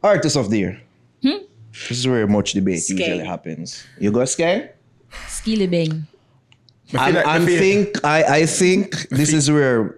Artist of the year. This is where much debate Skeng. usually happens. You go Skeng? Skilly Bang. I think this is where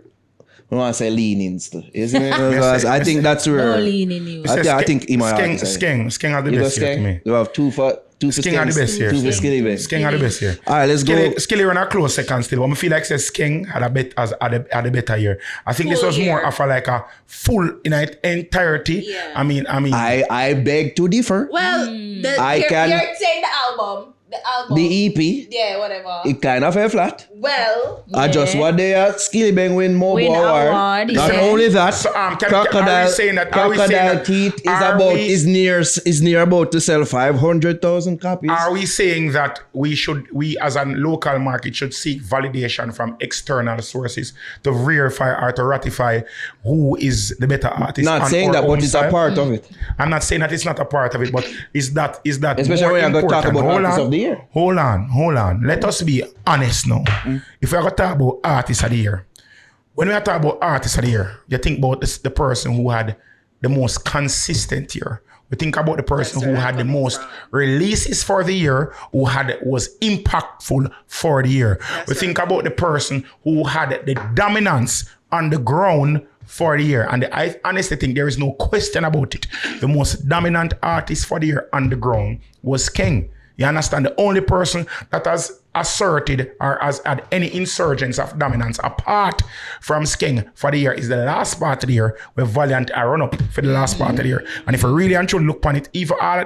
I want to say leaning still. Isn't it? I think that's where. No leaning you. I think in my heart. Skeng are the best here to me. You have two for Skeng are the best here. Two for Skilly Bang. Skeng are the best here. All right, let's go. Skilly run a close second still, but I feel like Skeng had a better year. I think this was more of a full in its entirety. Yeah. I mean. I beg to differ. Well, you're saying the album. The EP. Yeah, whatever. It kind of fell flat. Well. I just what they are Skilly Bang win more Win award. award, Not yeah. only that, So, are Crocodile we saying that Teeth is near about to sell 500,000 copies. Are we saying that we as a local market should seek validation from external sources to verify or to ratify who is the better artist? Not saying that, but it's a part of it. I'm not saying that it's not a part of it, but is that Especially more when you're going to talk important? about Artist of the Year. Hold on. Let us be honest now. If we're going to talk about Artist of the Year, when we are talking about Artist of the Year, you think about the person who had the most consistent year. We think about the person who had the most releases for the year, who was impactful for the year. We think about the person who had the dominance on the ground for the year. And I honestly think there is no question about it. The most dominant artist for the year on the ground was Skeng. You understand? The only person that has asserted or has had any insurgence of dominance apart from Skeng for the year is the last part of the year where Valiant are run up for the last part of the year. And if you really and truly look upon it, even all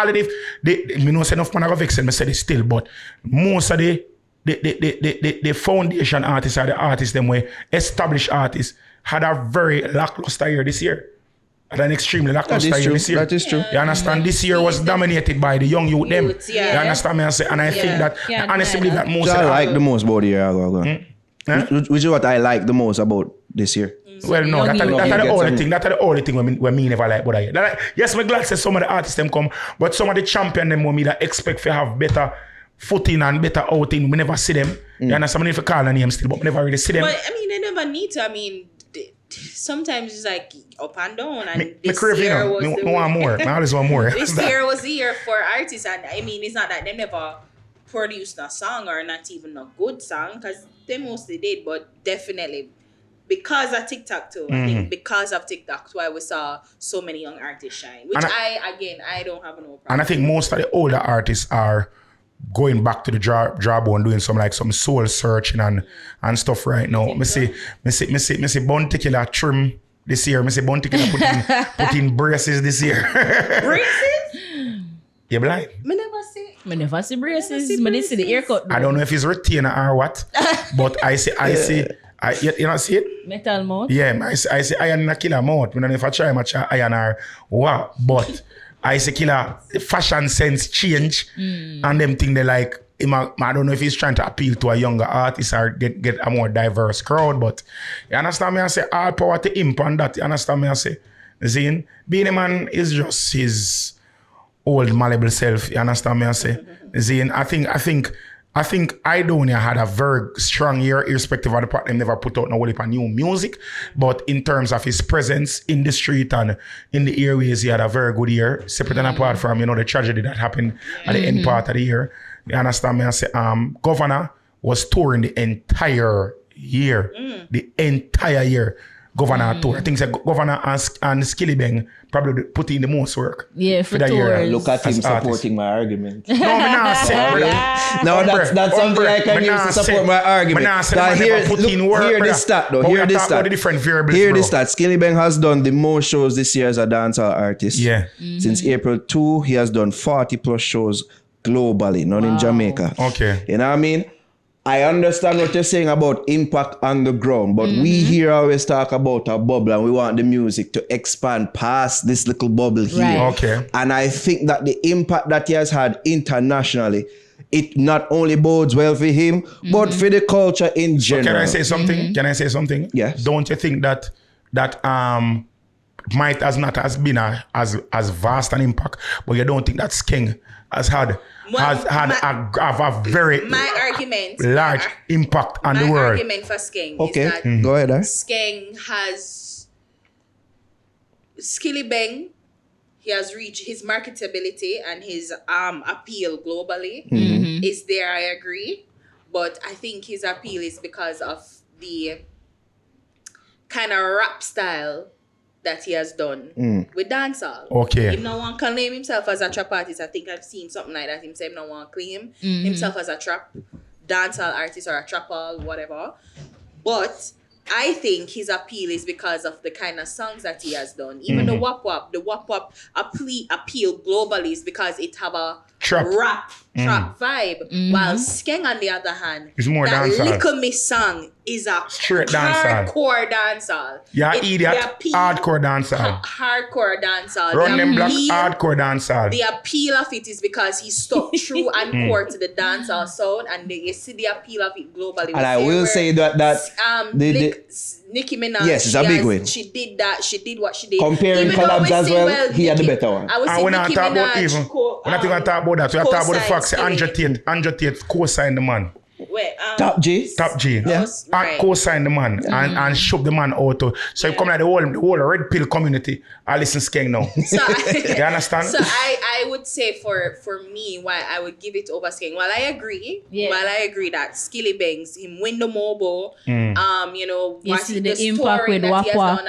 of me know say enough man have vexed, me say this still, but most of the foundation artists or the artists them way established artists had a very lackluster year this year. Had an extremely lackluster year this year. That is true. You understand? This year was dominated by the young youth them. Yeah. You understand me? I say, and I think that I honestly believe that most Which of I the like the most about the year. Which is what I like the most about this year. well, no, that's the only thing. That's the only thing when me never like. But yes, I'm glad say some of the artists them come, but some of the champion them when me that expect to have better footing and better outing. We never see them. You understand? If you call a name still, but we never really see them. But I mean, they never need to. I mean, sometimes it's like up and down. And me crave, you know, I want more. I always want more. This year was the year for artists, and I mean, it's not that they never produced a song or not even a good song, because they mostly did, but definitely because of TikTok too. I think because of TikTok, that's why we saw so many young artists shine. Which I don't have no problem. And I think most of the older artists are going back to the drawbone, doing some soul searching and stuff right now. Me see Bounty Killer trim this year. Me see Bounty Killer put in braces this year. Braces? You blind? Me never see braces. Me didn't see the haircut. I don't know if it's retainer or what, but I see. You not see it? Metal mouth. Yeah, I see iron in a killer mouth. I don't know if I try much iron or what, but I see killer fashion sense change, and them think they like. I don't know if he's trying to appeal to a younger artist or get a more diverse crowd, but you understand me? I say all power to him on that. You understand me? I say, Zine, being a man is just his old malleable self. You understand me? I say, Zine, I think Idonia had a very strong year, irrespective of the part them never put out no whole heap of new music. But in terms of his presence in the street and in the airways, he had a very good year. Separate and apart from, the tragedy that happened at the end part of the year. You understand me? I say, Governor was touring the entire year. The entire year. Governor tour. I think Governor and Skilly Bang probably put in the most work. Yeah, for the year. Look at him as supporting artist. my argument. No, me not say. No, that's something I can use to support my argument. Hear this stat though. Hear this stat. Hear this stat. Skilly Bang has done the most shows this year as a dancehall artist. Yeah. Since April 2, he has done 40 plus shows globally, not in Jamaica. Okay. You know what I mean? I understand what you're saying about impact on the ground, but we here always talk about a bubble and we want the music to expand past this little bubble here. Right. Okay. And I think that the impact that he has had internationally, it not only bodes well for him, but for the culture in general. Can I say something? Can I say something? Yes. Don't you think that might has not has been as vast an impact, but you don't think that Skeng has had a very large impact on the world? My argument for Skeng Okay, is that go ahead. Skeng has Skilly Bang. he has reached his marketability and his appeal globally is there. I agree, but I think his appeal is because of the kind of rap style that he has done with dancehall. Okay. If no one can name himself as a trap artist, I think I've seen something like that. Himself, no one claim himself as a trap dancehall artist or a trapper, whatever. But I think his appeal is because of the kind of songs that he has done. Even the wap wap appeal globally is because it have a rap trap vibe. While Skeng, on the other hand, it's more that dancehall. Little Miss song is a straight dancehall. Hardcore dancehall. Yeah, idiot. Hardcore dancehall. Hardcore dancehall. Run them black hardcore dancehall. The appeal of it is because he stuck true and core to the dancehall sound, and you see the appeal of it globally. And I will say that Nicki Minaj. Yes, it's a big win. She did that. She did what she did. Comparing collabs as well, he had the better one. I would say we're not Nicki talking about Minaj. even. We're not even talking about that. We're talking about the fact that Andra Tate co-signed the man. Wait, Top G. Yeah. Right. Co-signed the man and shove the man out. So you come like the whole red pill community. I listen Skeng now. So you understand? So I would say for me, why I would give it over Skeng. While I agree that Skilly Bangs, him win the mobile, You see the the impact story with that he has Wapwa. done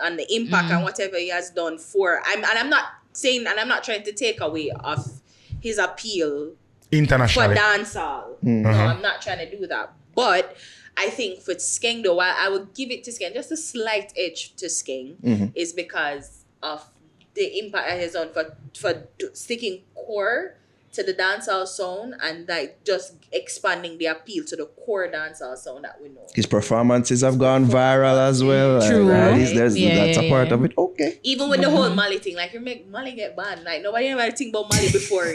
and the impact and whatever he has done for. I'm not saying, and I'm not trying to take away of his appeal internationally for dancehall. No, I'm not trying to do that. But I think for Skeng though, why I would give it to Skeng, just a slight edge to Skeng, is because of the impact it has done for sticking core to the dancehall sound and like just expanding the appeal to the core dancehall sound that we know. His performances have gone viral as well. True. That's a part of it. Okay. Even with the whole Mali thing, like you make Mali get banned. Like nobody ever think about Mali before.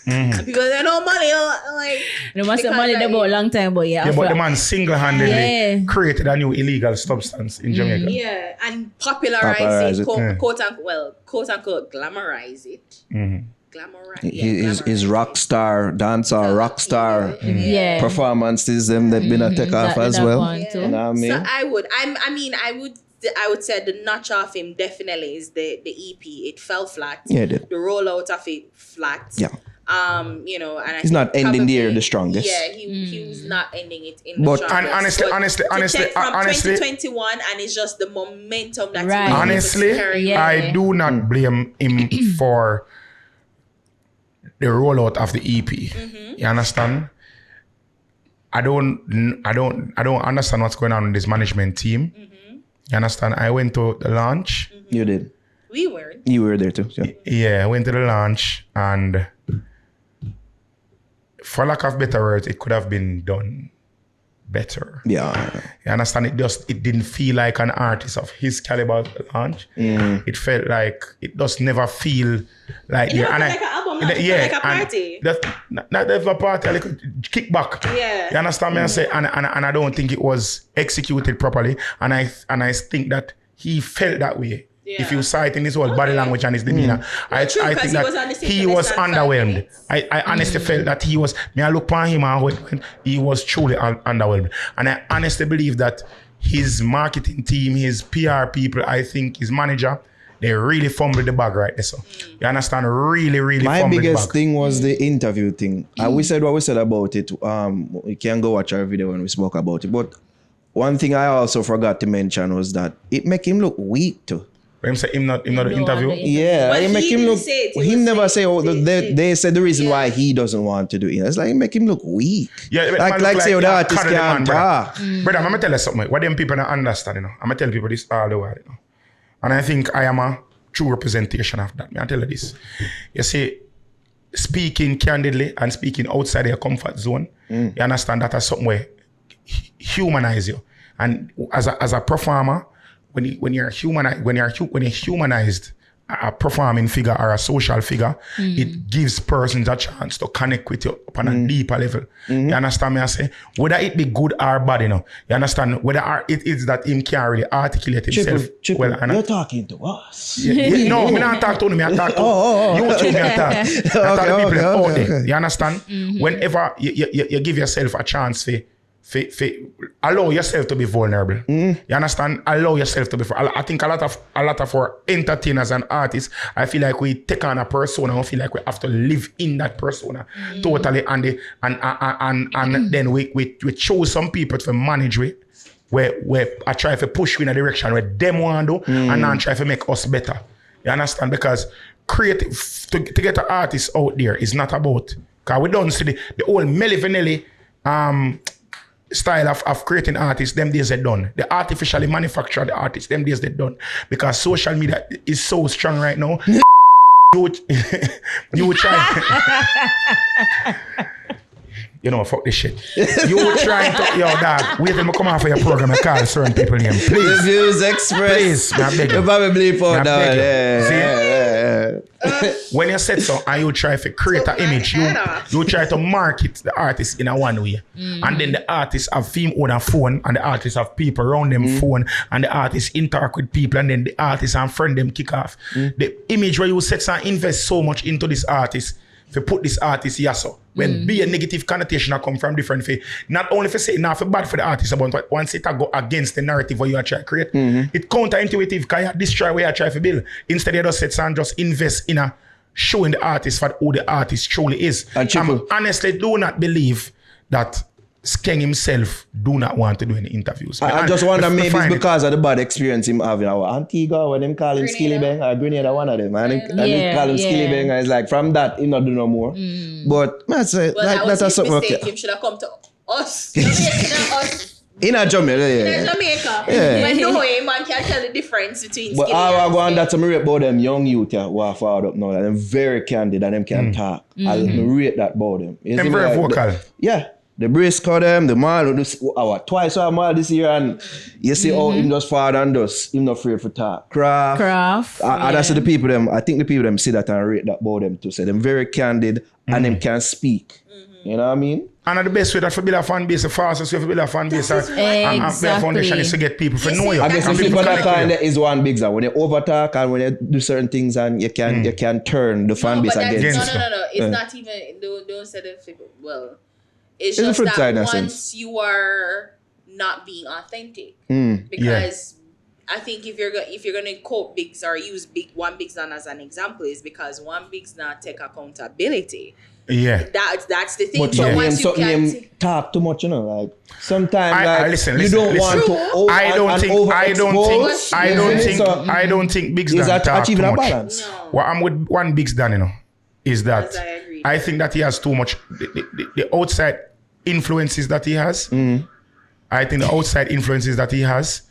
And people say, no, Mali, like... They must have Mali about a long time, but Yeah, but the man single-handedly created a new illegal substance in Jamaica. Yeah, and popularize it, Popularize it. quote unquote, glamorize it. His rock star, dancehall rock star performances, them they've been a take off as well. You know what I mean? So I would say the notch off him definitely is the EP. It fell flat. Yeah, it did. The rollout of it flat. Yeah. And he's not ending the year the strongest. Yeah, he was not ending it in the strongest. And honestly, from 2021, and it's just the momentum that Right. he honestly, carrying. I do not blame him for the rollout of the EP. You understand? I don't understand what's going on with this management team. You understand? I went to the launch. You did. We were. You were there too. Yeah, I went to the launch, and for lack of better words, it could have been done better. Yeah. You understand? It didn't feel like an artist of his caliber launch. It felt like it just never feel like It never felt like an album launch. It felt like a party. Not a party, like a kickback. Yeah. You understand me? I say, and I don't think it was executed properly. And I think that he felt that way. Yeah. If you saw it in his whole body language and his demeanor, I think that he was underwhelmed. I honestly felt that he was. I look upon him and he was truly underwhelmed. And I honestly believe that his marketing team, his PR people, I think his manager, they really fumbled the bag right there. So you understand? Really fumbled the bag. My biggest thing was the interview thing. We said what we said about it. You can go watch our video when we spoke about it. But one thing I also forgot to mention was that it make him look weak too. When say him not the interview? Yeah, But it make he him look. didn't say it. He never say. They They said the reason why he doesn't want to do it. It's like it make him look weak. Yeah, like say the artist can't talk. Brother, I'm gonna tell you something. What them people don't understand, I'm gonna tell people this all the while, And I think I am a true representation of that. I tell you this. You see, speaking candidly and speaking outside your comfort zone, you understand that as something where humanize you. And as a performer, when you're humanized a performing figure or a social figure, it gives persons a chance to connect with you upon a deeper level. You understand me? I say, whether it be good or bad, you understand? Whether it is that him can't really articulate himself well. You're talking to us. No, I'm not talking to me. I talk to you. Two me I talk. I talk to people out there. You understand? Whenever you give yourself a chance to allow yourself to be vulnerable. You understand? Allow yourself to be. I think a lot of our entertainers and artists, I feel like we take on a persona. I feel like we have to live in that persona totally, and then we choose some people to manage with. Where I try to push you in a direction where them want to do, and then try to make us better. You understand? Because creative to get an artist out there is not about, because we don't see the old Melly Vanilli style of creating artists, them days they done. The artificially manufactured artists, them days they done. Because social media is so strong right now. you would try. You know, fuck this shit. You trying to, yo, dog, wait till I come out for your program and call certain people name. Please. The views expressed. Please, I beg you. You probably for that. When you set so and you try to create an image, you try to market the artist in a one way. And then the artists have film on a phone, and the artists have people around them phone, and the artists interact with people, and then the artists and friend them kick off. The image where you set and invest so much into this artist, to put this artist here so when be a negative connotation that come from different faith. Not only for say not for bad for the artist, but once it go against the narrative what you are trying to create, it counterintuitive because you destroy what you are trying to build. Instead you just sit and just invest in a showing the artist for who the artist truly is. I honestly do not believe that Skeng himself do not want to do any interviews. I just wonder maybe it's because of the bad experience him having our Antigua when them call him Skilly Bang or Grenada, one of them. And they call him Skilly Bang, and it's like from that he not do no more. But man, say like that's a something okay. Him should have come to us. us. In a Jamaica, In Jamaica. When no way man can tell the difference between but Skilly I and go on that to rate about them young youth who are forward up now. Them very candid and them can talk. I rate that about them. Them very vocal. The Briscoe them, the man twice our mile this year, and you see how him just forward and does him not afraid for talk. Craft. That's the people them. I think the people them see that and rate that about them to say them very candid and them can speak. You know what I mean? And the best way that for build a fan base, the fastest way for build a fan base and build a foundation is to get people to know you. I guess the people that kind is one big thing. When you overtalk and when you do certain things and you can turn the fan base against. No. It's not even don't say that people well. It's just that once you are not being authentic, because I think if you're gonna quote Biggs or use one Biggs as an example, is because one Biggs not take accountability. Yeah, that's the thing. But once you can talk too much, you know, like sometimes listen, you don't want to. I don't think Biggs done talk too much. Balance? No. What I'm with one Biggs done, you know, is that I think that he has too much the outside influences that he has. I think the outside influences that he has,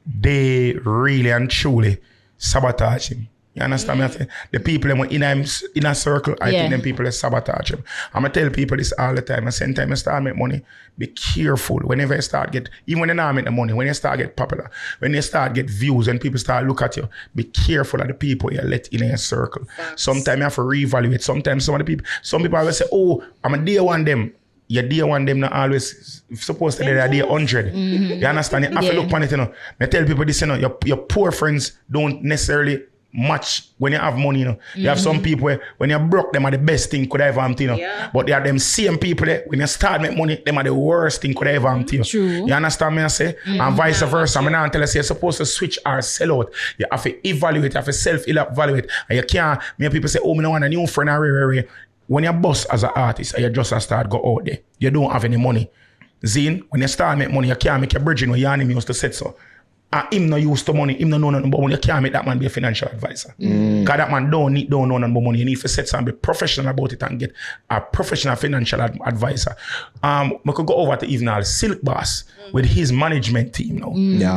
they really and truly sabotage him. You understand me? I think the people in a circle, I think them people sabotage him. I'm gonna tell people this all the time. I same time you start make money, be careful whenever you start get, even when you not make the money, when you start get popular, when you start get views, when people start look at you, be careful of the people you let in your circle. Sometimes you have to reevaluate. Sometimes some people always say, oh, I'm a day one them. Your day one them not always supposed to be a day 100. You understand? You have to look on it, you know. I tell people this, you know, your poor friends don't necessarily match when you have money, you know. You have some people where when you broke, them are the best thing could ever happen to you, know. But they are them same people that when you start make money, them are the worst thing could ever happen to you. True. You understand me I say? And vice versa. I'm not tell you say you're supposed to switch or sell out. You have to evaluate, you have to self-evaluate. And you can't, many people say, oh, I don't want a new friend or when you boss as an artist and you just start go out there, you don't have any money. Zine, when you start make money, you can't make a bridging where your enemy used to set so. And him no used to money, him no know nothing about money. You can't make that man be a financial advisor. Because that man don't know nothing about money. You need to set and be professional about it and get a professional financial advisor. We could go over to even Silk Boss with his management team now.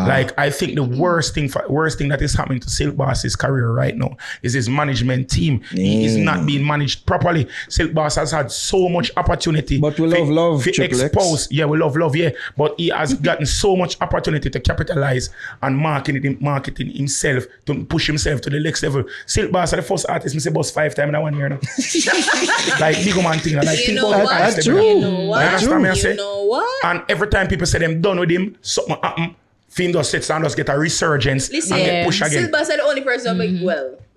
Like I think the worst thing that is happening to Silk Boss's career right now is his management team. He is not being managed properly. Silk Boss has had so much opportunity. But we love expose. Yeah, we love. But he has gotten so much opportunity to capitalize and marketing himself to push himself to the next level. Silk Boss are the first artist, I say boss 5 times in 1 year now. Like big man thing. Like think about that. That's true. You know what? And every time people say them done with him, something happen. Film just sits and just get a resurgence and get push again. Silk Boss are the only person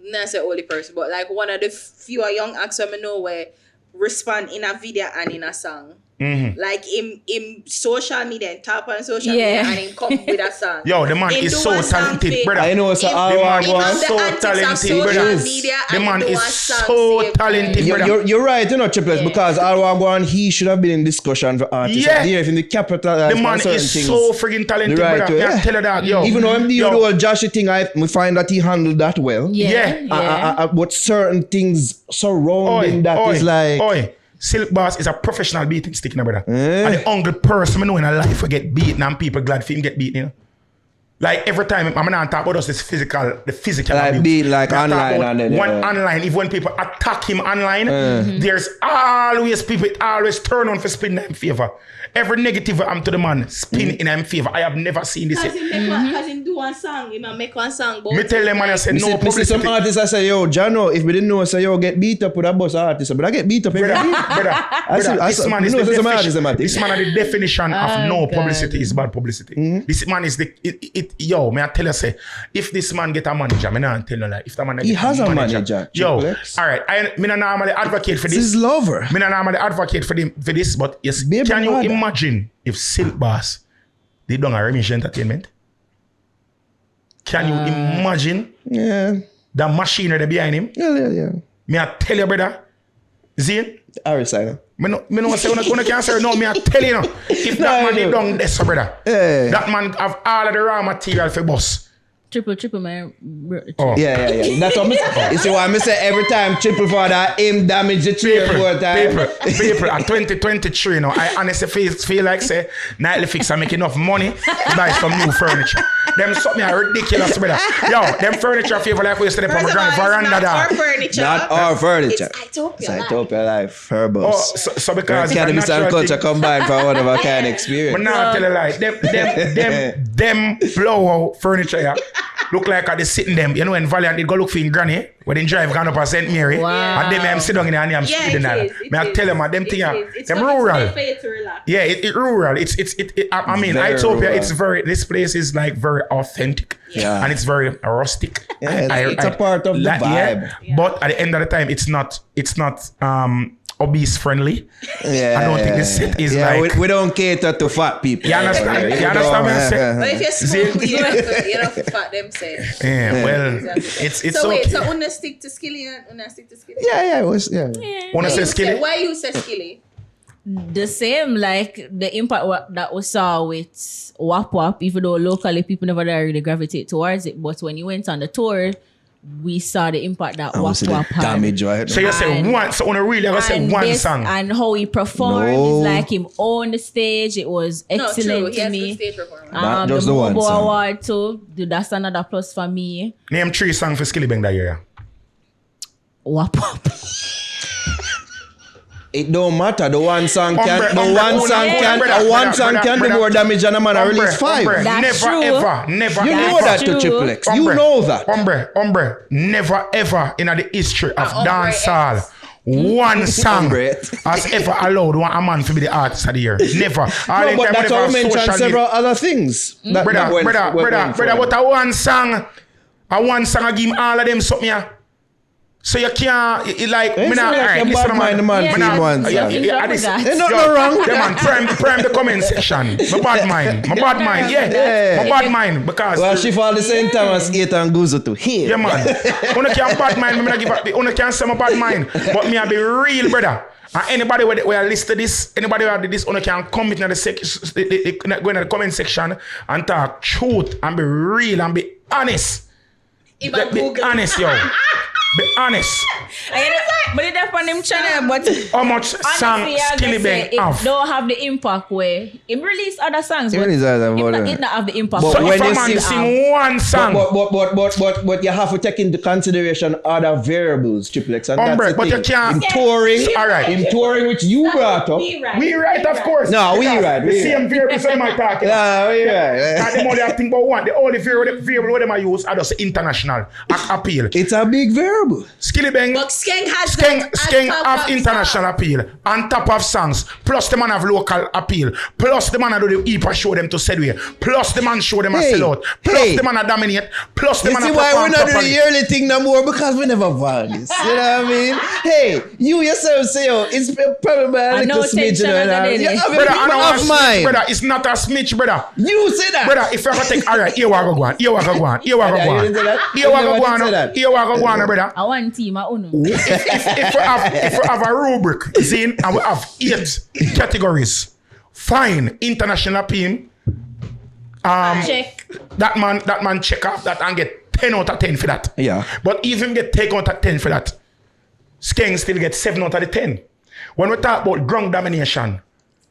not say only person, but like one of the fewer young actors I know where respond in a video and in a song Like him social media and tap on social media and him come with a song. Yo, the man is so talented, brother. I know it's the man is so talented, brother. The man is so talented, brother. You're right, Triplets, because Alwagwan, he should have been in discussion for artists. Yeah. In the capital. The man is so friggin' talented, brother. I tell you that, yo. Even though I'm the whole Joshy thing, we find that he handled that well. But certain things surrounding that is like... Silk Boss is a professional beating stick, brother. And the only person I know in a life will get beaten and people glad for him get beaten, Like every time, I'm not talking about us the physical like abuse. beat like online and then online. If when people attack him online, there's always people always turn on for spin in favor. Every negative I'm to the man spin in him favor. I have never seen this. Because him do one song, he might make one song. Me tell them man I said no publicity. Some artists I say, yo, Jano, if we didn't know, say yo, get beat up with a bus artist, but I get beat up every day. Brother, this man is the definition of no publicity is bad publicity. This man is yo, may I tell you say, if this man get a manager, me not tell you like, if the man he has a manager. Yo, all right, me not normally advocate for this. This is lover. Me not normally advocate for this, but yes, Baby can you mother. imagine if Silk Boss they done a Remish Entertainment? Can you imagine the machinery behind him? Yeah. Me I tell you, brother, Zane. Arisina. Me no say una can't say no. Me I tell you, if that man did done this, brother, that man have all of the raw material for boss. Triple, man. Yeah. That's what you see what I say every time Triple for that aim damage the chair for time. People at 2023, I honestly feel like say Nightly Fix are making enough money to buy some new furniture. Them something are ridiculous, brother. Yo, them furniture favor like we used to from my grand veranda. Not our furniture. Not our furniture. It's Utopia Life. Her boss. So because Academy and culture combined for one of a kind experience. But now tell a lie. Them blowout furniture, yeah. Look like I just sitting them. You know when Valiant did go look for in Granny, when they drive gone up at St. Mary, and them I'm sitting down in there and I'm speeding that. May I tell them, them thing, them rural. Yeah, it rural. I mean, Utopia, this place is like very authentic. Yeah. And it's very rustic. Yeah, it's a part of the vibe. Yeah. But at the end of the time, it's not obese friendly. Yeah. I don't think this set is like... We don't cater to fat people. You understand? You understand what I'm saying? But if you're small, you don't fat them say. Yeah, well, it's so okay. Wait, so una stick to Skilly and una stick to Skilly? Yeah, it was, Wanna say Skilly? Why you say Skilly? The same, like the impact that we saw with Wap Wap, even though locally people never really gravitate towards it. But when you went on the tour, we saw the impact that Wap Wap had. Damage, right? So you say one, so on a really, I say one song. And how he performed, it's like him on the stage. It was excellent to me. He has good stage performance. Just the the one Mobo song. Award too. That's another plus for me. Name 3 songs for Skilly Bang that year. Wap Wap. It don't matter. The one song can do more damage than a man I release 5. That's never, true. ever, never, You ever. know that to Triple X. You know that. Umbre, never ever in the history of dancehall, one song has ever allowed a man to be the artist of the year. Never. No, but that's how we mentioned several other things. Brother, but a one song I give him all of them something. Yeah. So you can't, like, me not, alright, listen to man. There's nothing wrong. Yeah, man, prime the comment section. My bad mind, yeah. My bad mind, because... Well, she fall the same time as 8 and Guzo to here. Yeah, man. Una can't bad mind, me not give up, una can't say my bad mind, but me I be real, brother. And anybody where list to this, anybody where did this, una can come in the go in the comment section and talk truth and be real and be honest. Be honest, yo. Be honest. But it's on them channel, but how much song Skilly Bang have? It don't have the impact where it release other songs, but It not have the impact. So when if a you man sing one song, but you have to take into consideration other variables, Triple X, and that's the but thing. you can't. In touring, Alright. in touring, which you brought up. We right, of course. No, we right. The same variables that I talking about. Yeah, we right. And the only I think about one. The only variable that I use are just international appeal. It's a big variable. Skilly Bang. But Skeng has Skeng have international appeal on top of songs. Plus the man have local appeal. Plus the man do the heap show them to Sedway. Plus the man show them a sellout. Plus the man a dominate. Plus the man a perform. See why we not do the yearly thing no more? Because we never want this. You know what I mean? Hey, you yourself say, it's probably a little smidge. Brother, it's not a smidge, brother. You say that. Brother, if you ever take, all right, here we go, brother. I want team, I own. If we have a rubric, Zane, and we have 8 categories. Fine, international team. Check. That man check off that and get 10 out of 10 for that. Yeah. But even get 10 out of 10 for that, Skeng still get 7 out of the 10. When we talk about ground domination,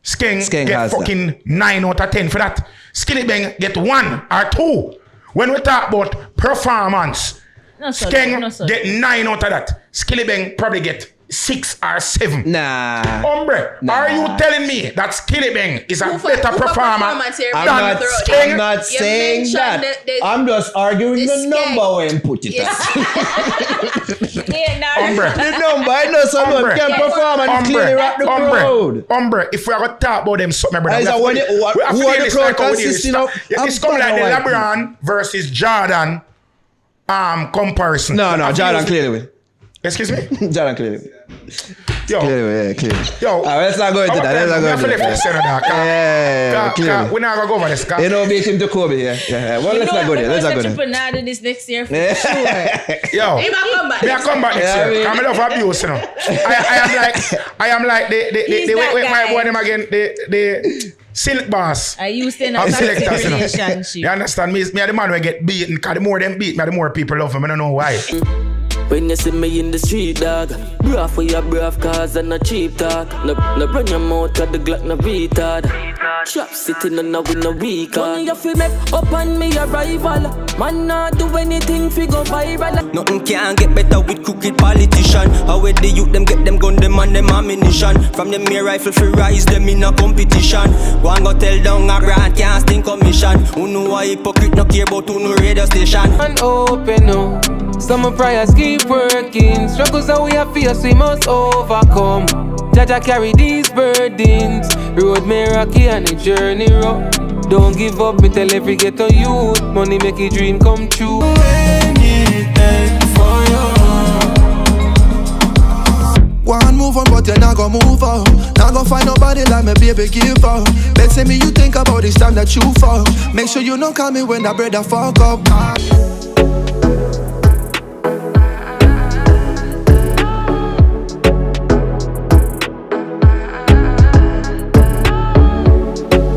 Skeng get fucking 9 out of 10 for that. Skillibeng get 1 or 2. When we talk about performance, Skeng get 9 out of that. Skillibeng probably get 6 or 7. Nah. Hombre, are you telling me that Skillibeng is a better performer than Skeng? I'm not saying that. I'm just arguing the number when put it up. Hombre. The number, I know someone can perform and clearly rock the crowd. Hombre, if we are going to talk about them something, brother, who are the crowd consisting of? It's coming like the LeBron versus Jordan comparison. No, Jordan clearly win. Excuse me? Jordan clearly. Yo. Clearly. Yo. Let's not go into that. We're not going to go over this. You know, beat him to Kobe. Yeah. Well, let's not go there. Trippple now do this next year for sure. Yo. May I come back next year? I'm love abuse, you know. I am like the wait my boy them again. The Silk Boss. I used to in a toxic relationship. You understand? Me are the man who get beaten. Because the more them beat me, the more people love him. I don't know why. When you see me in the street, dog, brav for your brav cars and a cheap talk. No run your mouth at the Glock, no retard. Trap sitting on a win a week. Money you fi make up on me a rival. Man not do anything fi go viral. Nothing can get better with crooked politician. How where the youth them get them gun, them and them ammunition. From them mere rifle fi rise them in a competition. One go tell down a grant can't sting commission. Who know a hypocrite no care about who no radio station. And open up. Some prayers keep working. Struggles that we have faced, we must overcome. Jaja carry these burdens. Road may rocky and the journey rough. Don't give up, me tell every ghetto youth. Money make a dream come true. Anything for you. One move on, but you're not gonna move on. Not gonna find nobody like me, baby, give up. Bet say me you think about this time that you fall. Make sure you don't call me when that brother fuck up.